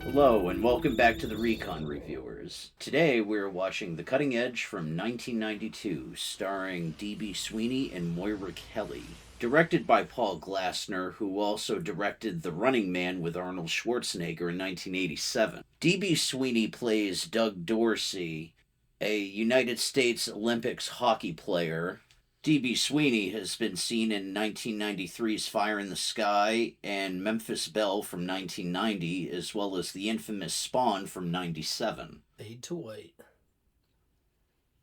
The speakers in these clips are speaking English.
Hello, and welcome back to the Recon Reviewers. Today we're watching The Cutting Edge from 1992, starring D.B. Sweeney and Moira Kelly. Directed by Paul Glassner, who also directed The Running Man with Arnold Schwarzenegger in 1987. D.B. Sweeney plays Doug Dorsey, a United States Olympics hockey player. D.B. Sweeney has been seen in 1993's Fire in the Sky and Memphis Belle from 1990, as well as the infamous Spawn from 97. Fade to white.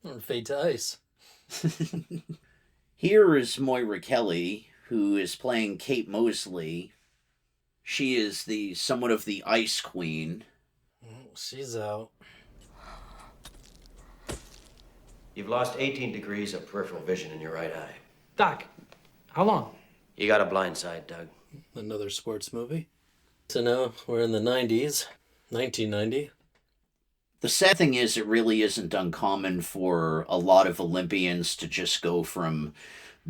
Or fade to ice. Here is Moira Kelly, who is playing Kate Mosley. She is somewhat of the Ice Queen. She's out. You've lost 18 degrees of peripheral vision in your right eye. Doc, how long? You got a blind side, Doug. Another sports movie. So now we're in the 90s. 1990. The sad thing is, it really isn't uncommon for a lot of Olympians to just go from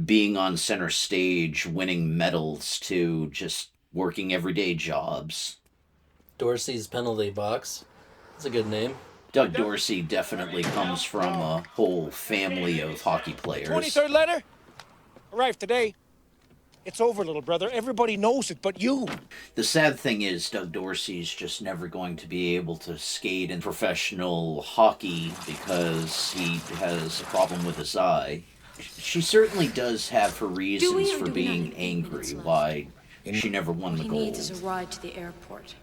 being on center stage, winning medals, to just working everyday jobs. Dorsey's Penalty Box. That's a good name. Doug Dorsey definitely comes from a whole family of hockey players. 23rd letter? Arrived today. It's over, little brother. Everybody knows it, but you. The sad thing is, Doug Dorsey's just never going to be able to skate in professional hockey because he has a problem with his eye. She certainly does have her reasons for being angry why she never won the gold. All he needs is a ride to the airport.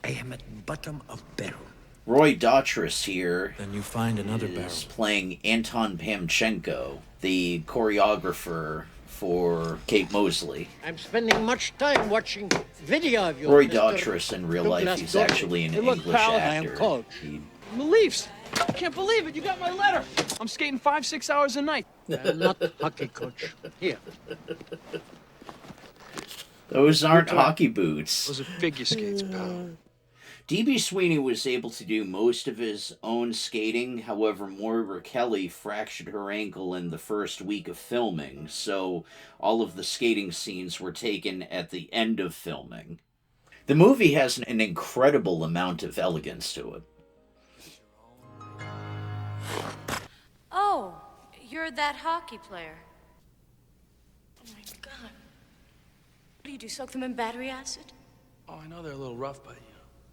I am at bottom of barrel. Roy Dotrice here Then you find another barrel. is playing Anton Pamchenko, the choreographer for Kate Mosley. I'm spending much time watching video of you. Roy Dotrice in real life, he's actually an Hey, look, English pal, I actor. am coach. Leafs! I can't believe it. You got my letter. I'm skating 5-6 hours a night. I'm not hockey coach. Here. Those aren't hockey boots. Those are figure skates, pal. D.B. Sweeney was able to do most of his own skating, however, Moira Kelly fractured her ankle in the first week of filming, so all of the skating scenes were taken at the end of filming. The movie has an incredible amount of elegance to it. Oh, you're that hockey player. Oh my God. What do you do, soak them in battery acid? Oh, I know they're a little rough, but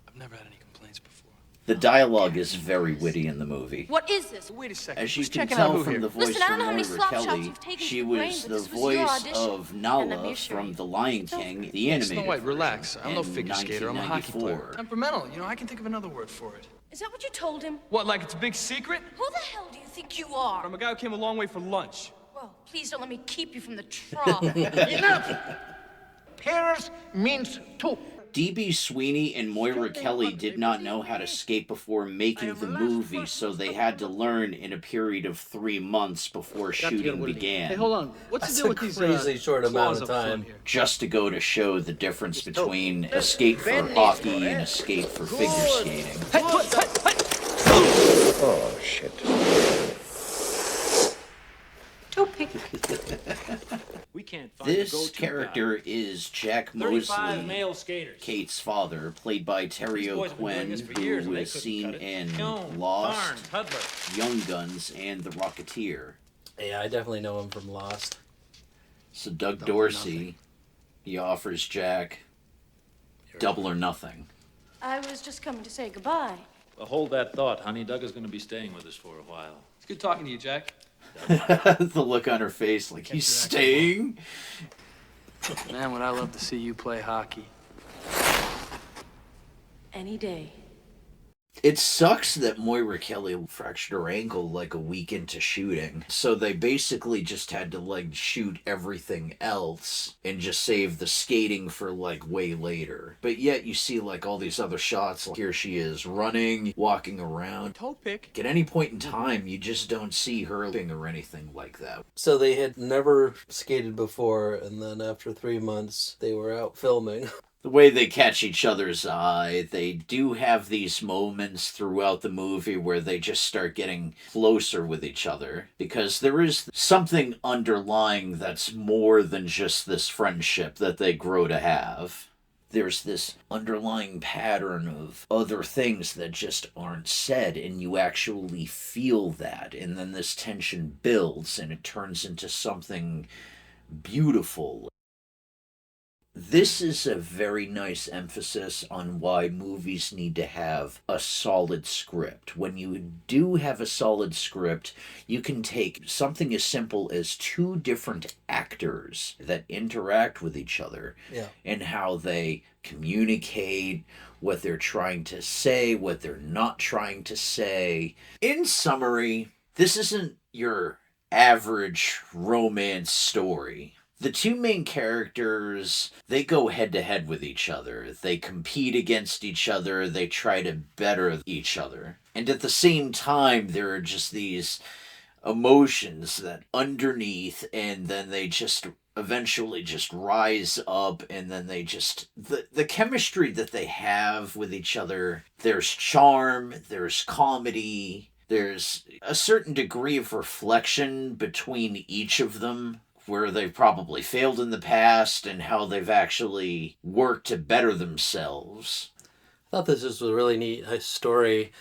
I've never had any complaints before. The dialogue is very witty in the movie. What is this? Wait a second. As you Who's can checking out tell who from here? the voice Listen, I don't of know how many Moira slop shots Kelly, you've taken she to the brain, was but the this was your voice audition, of and I'm Nala reassuring from you. The Lion It's over. King, the animated Snow White, relax. version I'm no in figure skater. I'm a hockey player. 1994. Temperamental. You know, I can think of another word for it. Is that what you told him? What, like it's a big secret? Who the hell do you think you are? I'm a guy who came a long way for lunch. Well, please don't let me keep you from the trough. Enough! Pairs means two. D.B. Sweeney and Moira Kelly did not know how to skate before making the movie, so they had to learn in a period of 3 months before shooting began. Hey, hold on. What's That's the deal a with these crazy short amount claws of up front time. here? Just to go to show the difference between a skate for hockey and a skate for figure skating. Oh, shit. Toothpick. We can't find This character is Jack Mosley, male skaters. Kate's father, played by Terry These boys have been doing O'Quinn, this for years who and they was couldn't seen cut it. in Kiln, Lost, Barn, Tudler. Young Guns, and The Rocketeer. Yeah, I definitely know him from Lost. So Doug Dorsey, he offers Jack double or nothing. I was just coming to say goodbye. Well, hold that thought, honey. Doug is going to be staying with us for a while. It's good talking to you, Jack. The look on her face, like, he's staying? Man, would I love to see you play hockey. Any day. It sucks that Moira Kelly fractured her ankle like a week into shooting. So they basically just had to like shoot everything else and just save the skating for like way later. But yet you see like all these other shots. Like here she is running, walking around. Toe pick. At any point in time, you just don't see her or anything like that. So they had never skated before, and then after 3 months, they were out filming. The way they catch each other's eye, they do have these moments throughout the movie where they just start getting closer with each other because there is something underlying that's more than just this friendship that they grow to have. There's this underlying pattern of other things that just aren't said, and you actually feel that, and then this tension builds and it turns into something beautiful. This is a very nice emphasis on why movies need to have a solid script. When you do have a solid script, you can take something as simple as two different actors that interact with each other and how they communicate, what they're trying to say, what they're not trying to say. In summary, this isn't your average romance story. The two main characters, they go head to head with each other. They compete against each other. They try to better each other. And at the same time, there are just these emotions that underneath, and then they just eventually just rise up, and then they just the chemistry that they have with each other. There's charm, there's comedy, there's a certain degree of reflection between each of them where they've probably failed in the past and how they've actually worked to better themselves. I thought this was a really neat story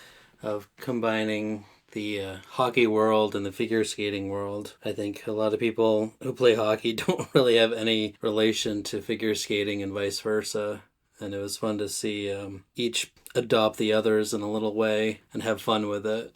of combining the hockey world and the figure skating world. I think a lot of people who play hockey don't really have any relation to figure skating and vice versa. And it was fun to see each adopt the others in a little way and have fun with it.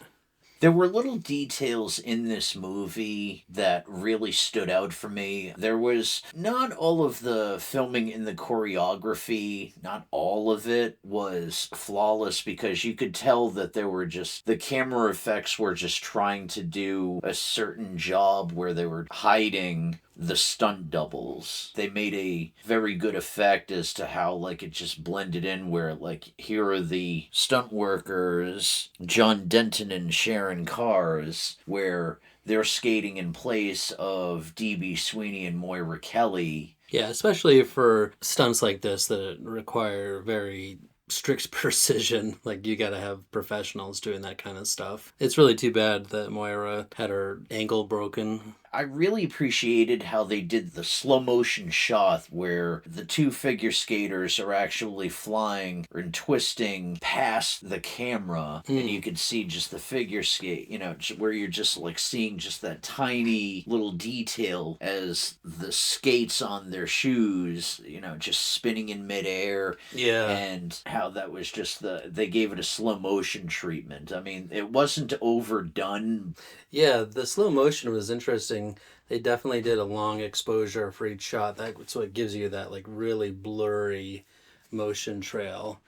There were little details in this movie that really stood out for me. There was not all of the filming in the choreography, not all of it was flawless because you could tell that there were just, the camera effects were just trying to do a certain job where they were hiding the stunt doubles. They made a very good effect as to how like it just blended in where like here are the stunt workers, John Denton and Sharon Cars, where they're skating in place of DB Sweeney and Moira Kelly. Yeah, especially for stunts like this that require very strict precision. Like you gotta have professionals doing that kind of stuff. It's really too bad that Moira had her ankle broken. I really appreciated how they did the slow motion shot where the two figure skaters are actually flying and twisting past the camera, and you can see just the figure skate, you know, where you're just like seeing just that tiny little detail as the skates on their shoes, you know, just spinning in midair. Yeah. And how that was just they gave it a slow motion treatment. I mean, it wasn't overdone. Yeah, the slow motion was interesting. They definitely did a long exposure for each shot. That's what gives you that like really blurry motion trail.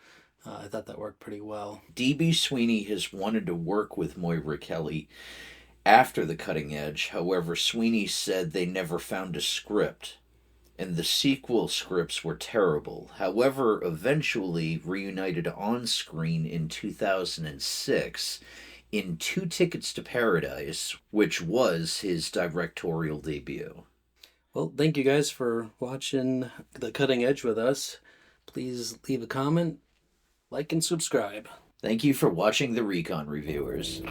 I thought that worked pretty well. DB Sweeney has wanted to work with Moira Kelly after The Cutting Edge. However, Sweeney said they never found a script, and the sequel scripts were terrible. However, eventually reunited on screen in 2006 in Two Tickets to Paradise, which was his directorial debut. Well, thank you guys for watching The Cutting Edge with us. Please leave a comment, like, and subscribe. Thank you for watching the Recon Reviewers.